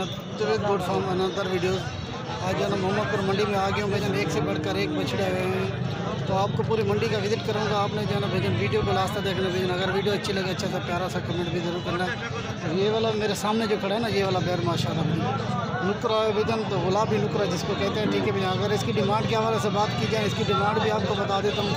Good farm another videos. आज जो है मोहम्मदपुर मंडी में आ गया हूँ भाईजान, एक से बढ़कर एक बछड़े हुए हैं, तो आपको पूरी मंडी का विजिट करूँगा। आपने जो है ना भाईजान वीडियो को लास्ट तक देखना भाईजान। अगर वीडियो अच्छी लगे अच्छा सा प्यारा सा कमेंट भी ज़रूर करना। और ये वाला मेरे सामने जो खड़ा है ना, ये वाला बैर माशाल्लाह नुकरा है भाईजान, तो गुलाबी नुकरा जिसको कहते हैं, ठीक है भैया। अगर इसकी डिमांड के हवाले से बात की जाए, इसकी डिमांड भी आपको बता देता हूँ।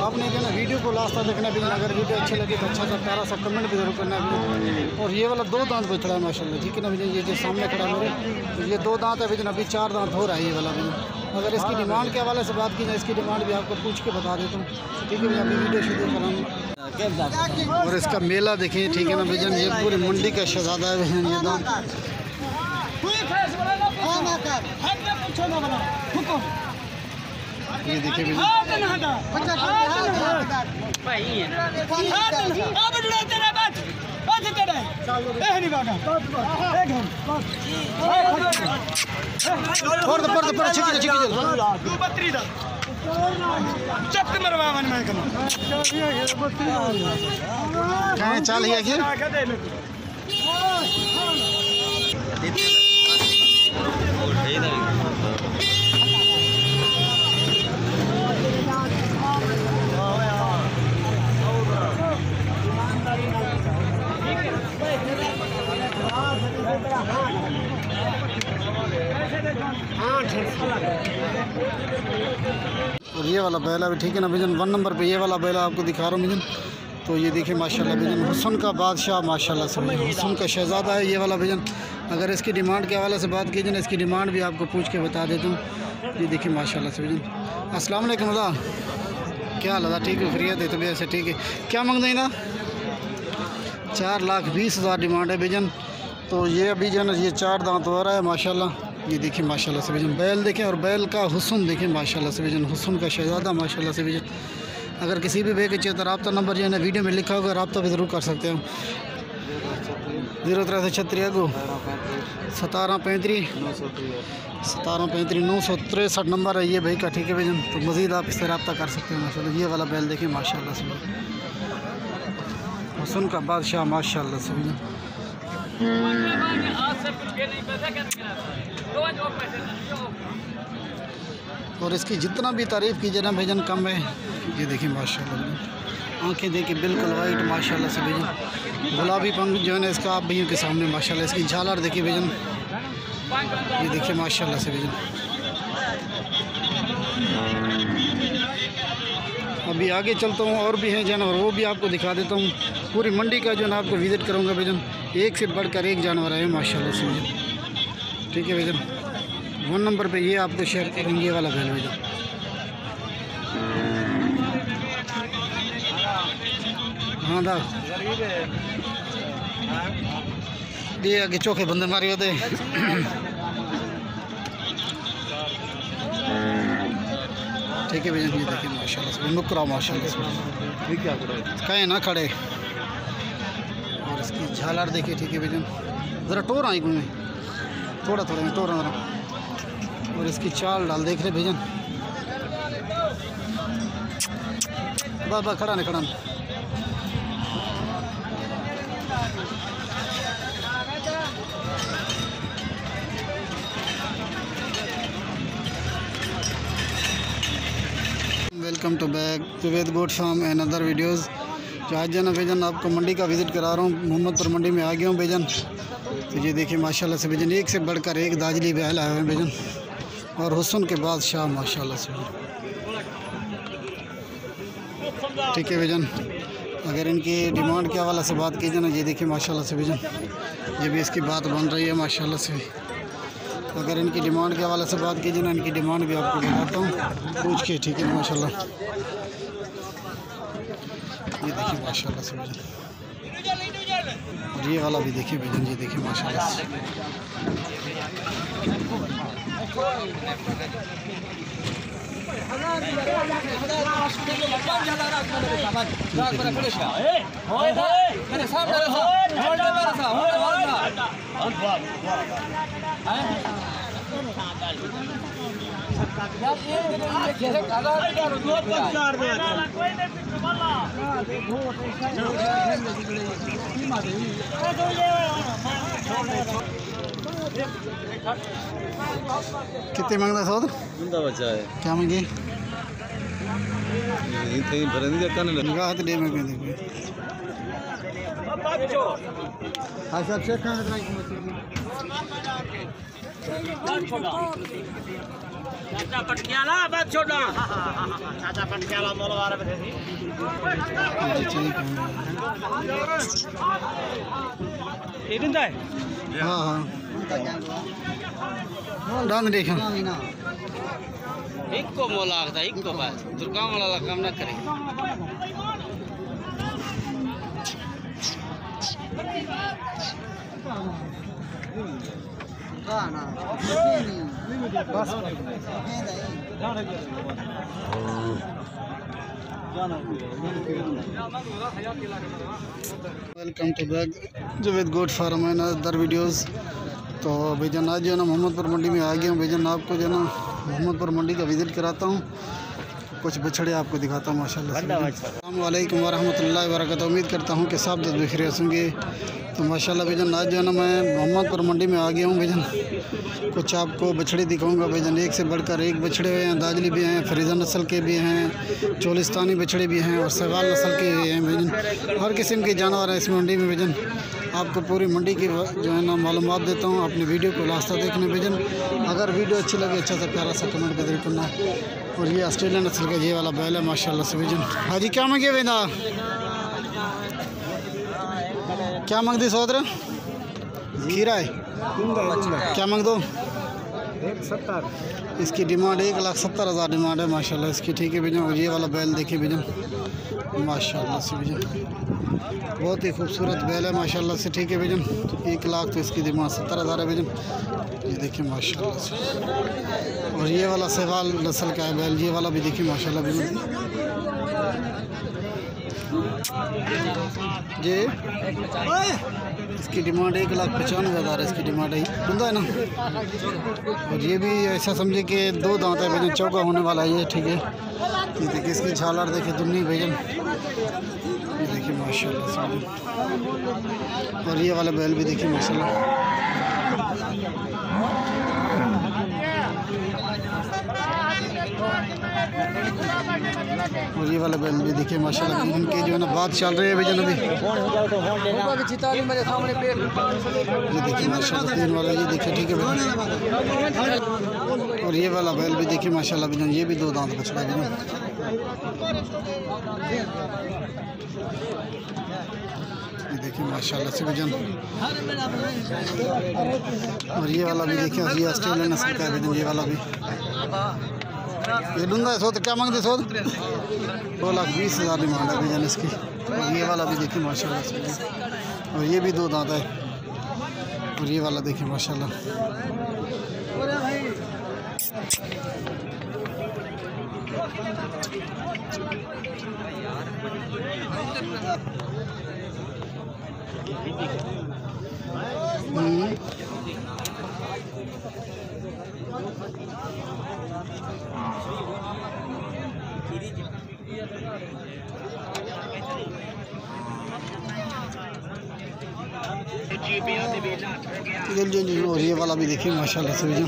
आपने जो है ना वीडियो को लास्ट तक देखना भैया। अगर वीडियो अच्छी लगी तो अच्छा सा प्यारा सा कमेंट भी ज़रूर करना भैया। और ये वाला 2 दांत बछड़ा है माशाल्लाह, ठीक है ना भैया। ये जो सामने खड़ा है मेरे, तो ये 2 दांत है भैया, अभी 4 दांत हो रहा है ये वाला भैया। अगर इसकी डिमांड के हवाले से बात की जाए, इसकी डिमांड भी आपको पूछ के बता देता हूँ, ठीक है भैया। अभी वीडियो शुरू कराऊँगा। और इसका मेला देखिए, ठीक है ना भैया। ये पूरी मंडी का शहजादा है भैया ये दांत। ये देखिए भैया, चाल ही और ये वाला बैला भी, ठीक है ना भैया। 1 नंबर पे ये वाला बैला आपको दिखा रहा हूँ भैया। तो ये देखिए माशाल्लाह भैया, हुस्न का बादशाह माशाल्लाह से, हुस्न का शहज़ादा है ये वाला भैया। अगर इसकी डिमांड के हवाले से बात की जाए ना, इसकी डिमांड भी आपको पूछ के बता देता हूँ। ये देखिए माशाल्लाह से भैया। अस्सलाम वालेकुम अदा, क्या हाल है? ठीक है, खैरियत है? तबीयत से ठीक है? क्या मांग दें ना? 4,20,000 डिमांड है भैया। तो ये अभी जो है ना, ये 4 दांत हो रहा है माशाल्लाह। ये देखिए माशाल्लाह से भैया, बैल देखें और बैल का हुस्न देखें माशाल्लाह से भैया, हुस्न का शहज़ादा माशाल्लाह से भैया। अगर किसी भी भाई के चाहिए तो रब्ता नंबर जो है ना वीडियो में लिखा होगा, रब्ता भी ज़रूर कर सकते हो। 0336 अगो 1735 963 नंबर है ये भाई का, ठीक है भैया। तो मज़ीद आप इससे रब्ता कर सकते हैं माशाल्लाह। ये वाला बैल देखिए माशाल्लाह से, हुस्न का बादशाह माशाल्लाह से भैया। और इसकी जितना भी तारीफ़ कीजिए ना भाईजान कम है। ये देखिए माशाल्लाह, आंखें देखिए बिल्कुल वाइट माशाल्लाह से भैया। गुलाबी पंख जो है ना इसका आप भैया के सामने माशाल्लाह। इसकी झालर देखिए भाईजान, ये देखिए माशाल्लाह से भैया। अभी आगे चलता हूँ, और भी हैं जानवर, वो भी आपको दिखा देता हूँ। पूरी मंडी का जो है ना आपको विज़िट करूँगा भैया। एक से बढ़कर एक जानवर है माशाल्लाह से भैया, ठीक है भैया। 1 नंबर पे ये आपको शेयर करेंगे ये वाला बैल भैया। हाँ दा ये आगे चौके बंदे मारे होते। ठीक है भैया, ये देखिए माशाल्लाह से नुकरा माशाल्लाह से, कहीं ना खड़े। और इसकी झालर देखिए, ठीक है भैया। ज़रा टोर आई घूमे थोड़ा थोड़ा टोर ज़रा। और इसकी चाल डाल देख रहे भैया। बाबा खड़ा नहीं, खड़ा नहीं। Welcome to back Javed goat farm and other videos. जो आज जाना भैजान आपको मंडी का विज़िट करा रहा हूँ। मोहम्मदपुर मंडी में आ गया हूँ भैजान। तो ये देखिए माशाल्लाह से भैजान, एक से बढ़कर एक दाजली बैल आए हैं भैजान, और हुस्न के बादशाह माशाल्लाह से, ठीक है भैजान। अगर इनकी डिमांड के हवाले से बात की जाए ना, ये देखिए माशाल्लाह से भैजान, ये भी इसकी बात बन रही है माशाल्लाह से। अगर इनकी डिमांड के हवाले से बात की जाए ना, इनकी डिमांड भी आपको बताता हूँ पूछ के, ठीक है माशाल्लाह। ये देखिए माशाल्लाह से भैजान, और ये वाला भी देखिए भैजान, ये देखिए माशाल्लाह से। कितने मांगता सौद? बच्चा है क्या मांगे? निगाह तो दे में हाँ सब चेक करना चाचा पटकियाला बात छोड़ना चाचा पटकियाला मोलवार में थी ये दिन है हाँ हाँ डांस देखो एक को मोला आता एक को बात दुर्गा मोला काम ना करे welcome to back Javed goat farm and other videos. तो भाईजान आज जो है ना मोहम्मदपुर मंडी में आ गया हूँ भाईजान। आपको जो है ना मोहम्मदपुर मंडी का विज़िट कराता हूँ, कुछ बछड़े आपको दिखाता हूँ माशाल्लाह। अस्सलाम वालेकुम वरहमतुल्लाहि वबरकातुहू। उम्मीद करता हूँ कि सब दस खैरियत होंगे। तो माशाल्लाह भाईजान आज जो है ना मैं मोहम्मदपुर मंडी में आ गया हूँ भाईजान। कुछ आपको बछड़े दिखाऊंगा भाईजान, एक से बढ़कर एक बछड़े हुए हैं। दाजली भी हैं, फ्रीज़र नस्ल के भी हैं, चोलिस्तानी बछड़े भी हैं और सहवाल नस्ल के भी हैं भाईजान। हर किस्म के जानवर हैं इस मंडी में भाईजान। आपको पूरी मंडी की जो है ना मालूमात देता हूँ। अपनी वीडियो को लास्ट तक देखने भाईजान। अगर वीडियो अच्छी लगे अच्छा सा प्यारा सा कमेंट कर करना। और ये ऑस्ट्रेलियन नस्ल का ये वाला बैल है माशाल्लाह से भाईजान। हाजी क्या मांगे बेंदा? क्या मांग दी सोदर? खीरा है क्या मांग दो? 170 इसकी डिमांड 1,70,000 डिमांड है माशाल्लाह इसकी। ठीक है भैया। और ये वाला बैल देखिए भैया माशाल्लाह से भैया, बहुत ही खूबसूरत बैल है माशाल्लाह से। ठीक है भैया। 1 लाख तो इसकी डिमांड 70,000 है भैया। ये देखिए माशाल्लाह से। और ये वाला सहवाल नस्ल का है बैल, ये वाला भी देखिए माशाल्लाह भैया जी। इसकी डिमांड 1,95,000 है इसकी डिमांड है। बंदा है ना। और ये भी ऐसा समझे कि 2 दांत है भैया, चौका होने वाला है ये। ठीक है। ये देखिए इसकी झालर देखिए दुन्नी भैया, ये देखिए माशाल्लाह से। और ये वाला बैल भी देखिए माशाल्लाह। और ये वाला बैल भी देखिए माशाल्लाह। इनके जो है ना बात चल रही है भैया अभी। ये देखिए माशाल्लाह 3 वाला ये देखिए। ठीक है भैया। और ये वाला बैल भी देखिए माशाल्लाह भैया, ये भी 2 दांत बछड़ा भैया। ये देखिए माशाल्लाह से भैया। और ये वाला भी देखिए, ये ऑस्ट्रेलियन नस्ल का है भैया ये वाला भी। ये डूंगा सोद क्या मांगते सोद? 2,20,000 डिमांड है भैया इसकी। और ये वाला भी देखिए माशाल्लाह से। और ये भी 2 दांत है। और ये वाला देखिए माशाल्लाह। और ये वाला भी देखिए माशाल्लाह से भैया।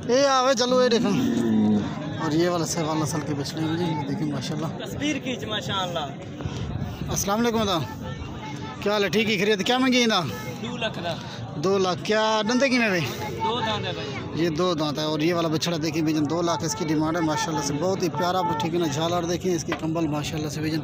ये आवे चलो ये देखो। और ये वाला सहवाल नस्ल के बछड़े हैं जी, देखिए माशाल्लाह। तस्वीर खींच माशाल्लाह। अस्सलाम वालेकुम दा, क्या हाल है? ठीक ही खरीद। क्या मांगी ना? 2 लाख का। 2 लाख। क्या दंदे की में भाई? 2 दांत है भाई। ये 2 दांत है। और ये वाला बछड़ा देखिए भैजन 2 लाख इसकी डिमांड है माशाल्लाह से। बहुत ही प्यारा। ठीक है ना। झालर देखिए इसके कंबल माशाल्लाह से भैजन।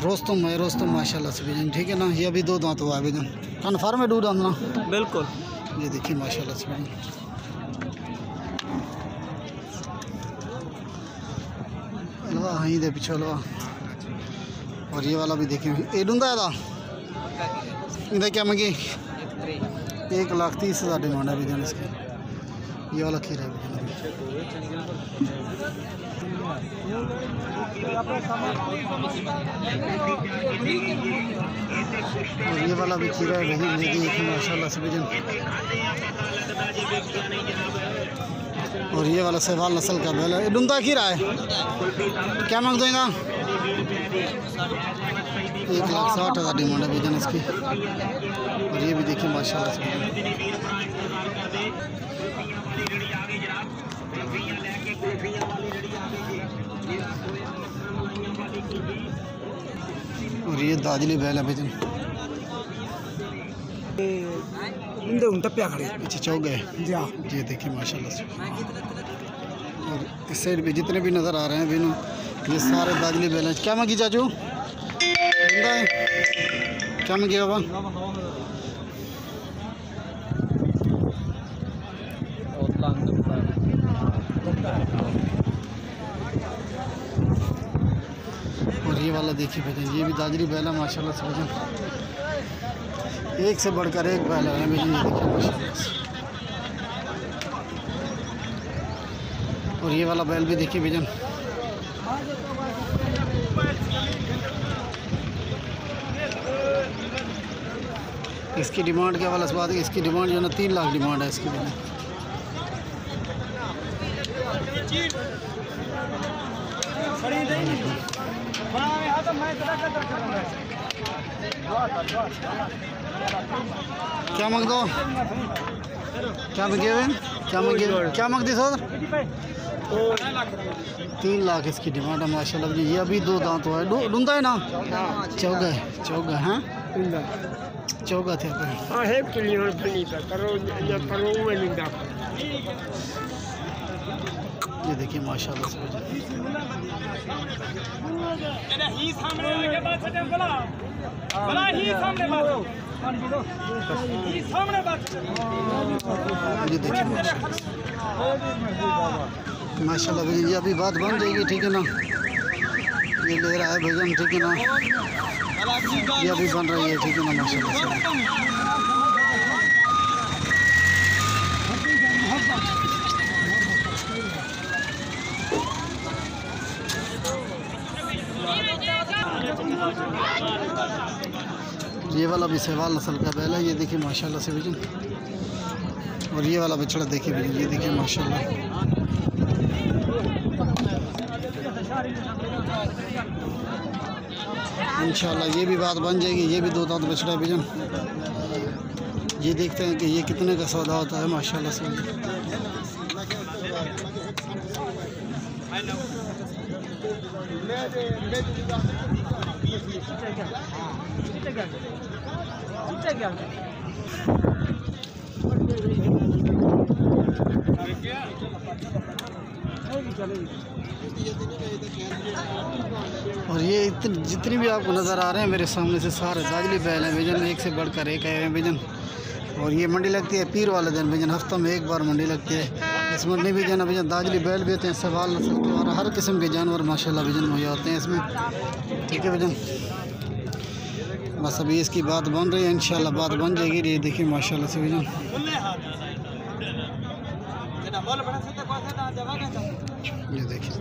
रोस्तम है रोस्तम माशाल्लाह से भैजन। ठीक है ना। ये अभी 2 दांत हुआ है भैजन। कन्फर्म है 2 दांत ना? बिल्कुल। ये देखिए माशाल्लाह से भैजन। अलवा हाँ दे पीछे अलवा। और ये वाला भी देखिए ये डूंगा है इधर क्या मंगी? 1,30,000 डिमांड है भैजन इसकी। ये वाला खीरा है भैजन। और ये वाला भी खीरा है भाई, ये देखिए माशाल्लाह से भजन। और ये वाला सहवाल नस्ल का बैल है, डुंदा खीरा है। क्या मांग देगा? 1,60,000 डिमांड है भजन इसकी। और ये भी देखिए माशाल्लाह से। और ये दाजली बैल है भजन। पीछे चौक गए ये देखिए माशाल्लाह से। और इस साइड पे जितने भी नज़र आ रहे हैं बिनु, ये सारे दाजली बैल हैं। क्या मांगी चाचू? बंदा है क्या मांगिएगा बा? और ये वाला देखिए भजन, ये भी दाजली बैल है माशाल्लाह से भजन। एक से बढ़कर एक बैल है भजन, ये देखिए माशाल्लाह से। और ये वाला बैल भी देखिए भजन। इसकी डिमांड क्या वाला बात है, इसकी डिमांड जो है ना 3 लाख डिमांड है इसकी भजन। क्या मांग दो? क्या मांगे हुए? क्या मांगती सर? 3 लाख इसकी डिमांड है माशाल्लाह। ये अभी 2 दांत हुआ है, डूंदा है ना? चौगा है, चौगा है, चौगा थे। ये देखिए माशाल्लाह से। ये देखिए माशाल्लाह भैया, ये अभी बात बन जाएगी, ठीक है ना? ये ले रहा है भजन, ठीक है ना? ये अभी बन रही है, ठीक है ना? माशाल्लाह से। ये वाला भी सहवाल नस्ल का बैल है, ये देखिए माशाल्लाह से भजन। और ये वाला बछड़ा देखिए भजन, ये देखिए माशाल्लाह। इंशाल्लाह ये भी बात बन जाएगी। ये भी 2 दांत बछड़ा है भजन। ये देखते हैं कि ये कितने का सौदा होता है माशाल्लाह से। और ये जितनी भी आपको नज़र आ रहे हैं मेरे सामने से सारे दाजली बैल हैं भजन, एक से बढ़कर एक है भजन। और ये मंडी लगती है पीर वाले दिन भजन, हफ्ता में 1 बार मंडी लगती है। इस मंडी में जो भजन दाजली बैल भी होते हैं, सहवाल नस्ल के, और हर किस्म के जानवर माशाल्लाह भजन मुहैया होते हैं इसमें, ठीक है भजन। बस अभी इसकी बात बन रही है, इंशाल्लाह बात बन जाएगी। ये देखिए माशाल्लाह से भजन। ये देखिए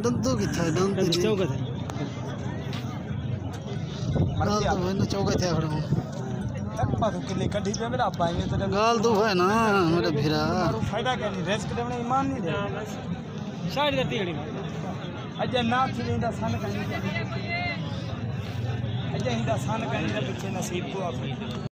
दंदो की था, चौका था, चौका था। गाल तो है ना मेरा भिरा फायदा क्या नहीं, रेस्ट करने में ईमान नहीं दे शायद करती है अजय ना थी इंदा सन करनी अजय इंदा सन करनी पीछे नसीब को आप